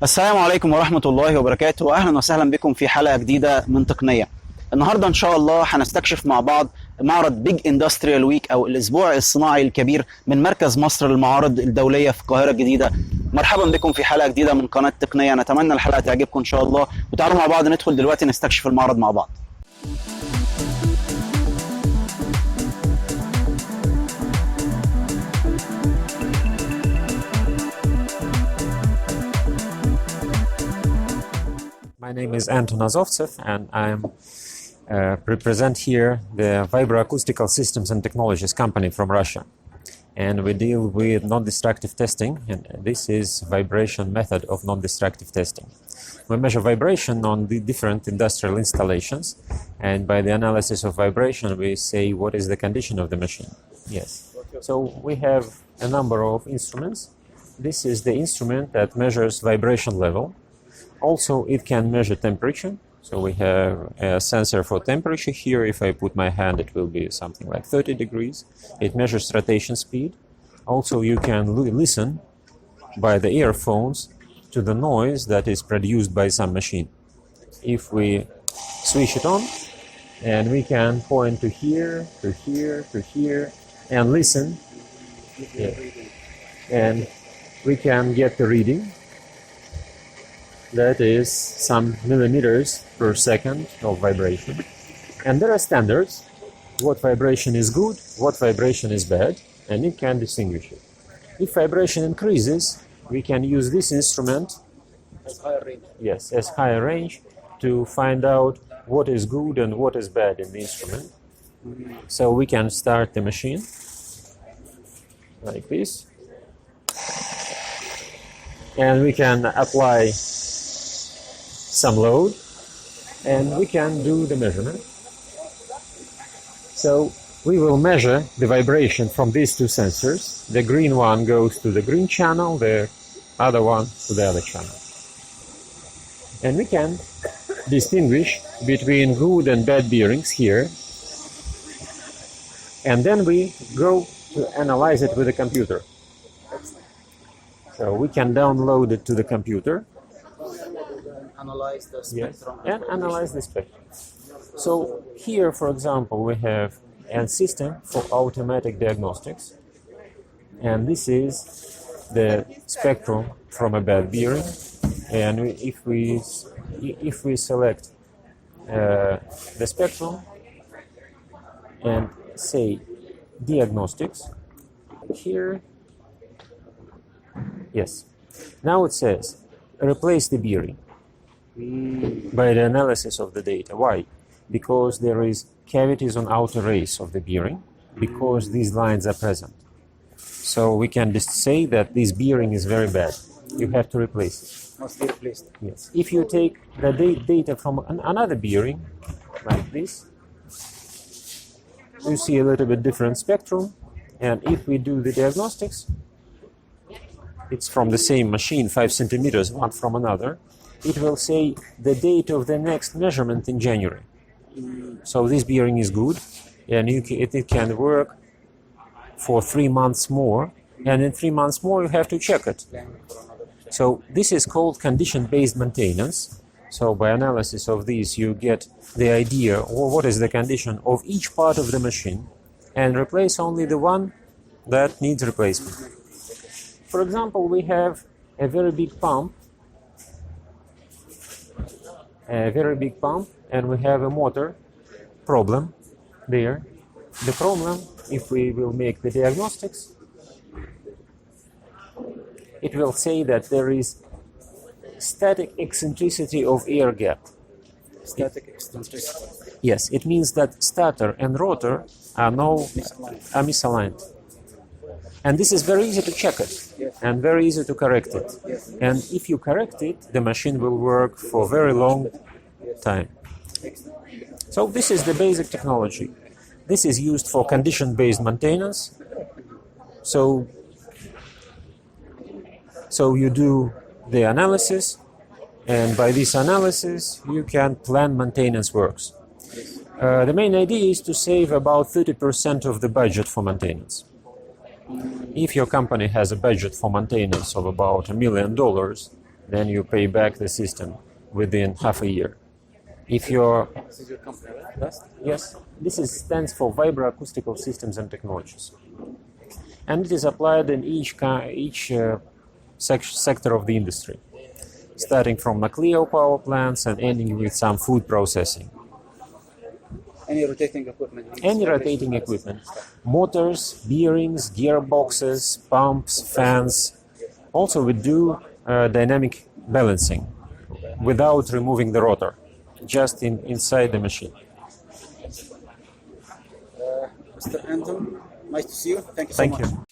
السلام عليكم ورحمة الله وبركاته، وأهلا وسهلا بكم في حلقة جديدة من تقنية. النهاردة إن شاء الله هنستكشف مع بعض معرض بيج اندستريال ويك أو الأسبوع الصناعي الكبير من مركز مصر للمعارض الدولية في القاهره الجديدة. مرحبا بكم في حلقة جديدة من قناة تقنية، نتمنى الحلقة تعجبكم إن شاء الله، وتعالوا مع بعض ندخل دلوقتي نستكشف المعرض مع بعض. My name is Anton Azovtsev, and I represent here the VibroAcoustical Systems and Technologies company from Russia. And we deal with non-destructive testing, and this is vibration method of non-destructive testing. We measure vibration on the different industrial installations, and by the analysis of vibration, we say what is the condition of the machine. Yes. So we have a number of instruments. This is the instrument that measures vibration level. Also, it can measure temperature. So we have a sensor for temperature here. If I put my hand, it will be something like 30 degrees. It measures rotation speed. Also, you can listen by the earphones to the noise that is produced by some machine. If we switch it on, and we can point to here, to here, to here, and listen. Yeah. And we can get the reading. That is some millimeters per second of vibration. And there are standards, what vibration is good, what vibration is bad, and you can distinguish it. If vibration increases, we can use this instrument as higher range. Yes, as higher range to find out what is good and what is bad in the instrument. So we can start the machine like this. And we can apply some load, and we can do the measurement. So we will measure the vibration from these two sensors. The green one goes to the green channel, the other one to the other channel. And we can distinguish between good and bad bearings here. And then we go to analyze it with a computer. So we can download it to the computer. Analyze the spectrum. Yes, and analyze the spectrum. So here, for example, we have a system for automatic diagnostics, and this is the spectrum from a bad bearing. And if we select the spectrum and say diagnostics here, yes, now it says replace the bearing. By the analysis of the data. Why? Because there is cavities on outer rays of the bearing, because these lines are present. So we can just say that this bearing is very bad. You have to replace it. Must be replaced. Yes. If you take the data from another bearing, like this, you see a little bit different spectrum. And if we do the diagnostics, it's from the same machine, 5 centimeters, one from another. It will say the date of the next measurement in January. So this bearing is good, and it can work for 3 months more, and in 3 months more you have to check it. So this is called condition-based maintenance. So by analysis of these you get the idea of what is the condition of each part of the machine, and replace only the one that needs replacement. For example, we have a very big pump, and we have a motor problem there. The problem, if we will make the diagnostics, it will say that there is static eccentricity of air gap. Static eccentricity. Yes, it means that stator and rotor are misaligned. And this is very easy to check it, and very easy to correct it. And if you correct it, the machine will work for a very long time. So this is the basic technology. This is used for condition-based maintenance. So you do the analysis, and by this analysis, you can plan maintenance works. The main idea is to save about 30% of the budget for maintenance. If your company has a budget for maintenance of about $1 million, then you pay back the system within half a year. If you're This is your company, right? Yes, this stands for VibroAcoustical Systems and Technologies, and it is applied in each sector of the industry, starting from nuclear power plants and ending with some food processing. Any rotating equipment? Any rotating equipment, motors, bearings, gearboxes, pumps, fans. Also, we do dynamic balancing without removing the rotor, just inside the machine. Mr. Anton, nice to see you. Thank you so Thank much. you.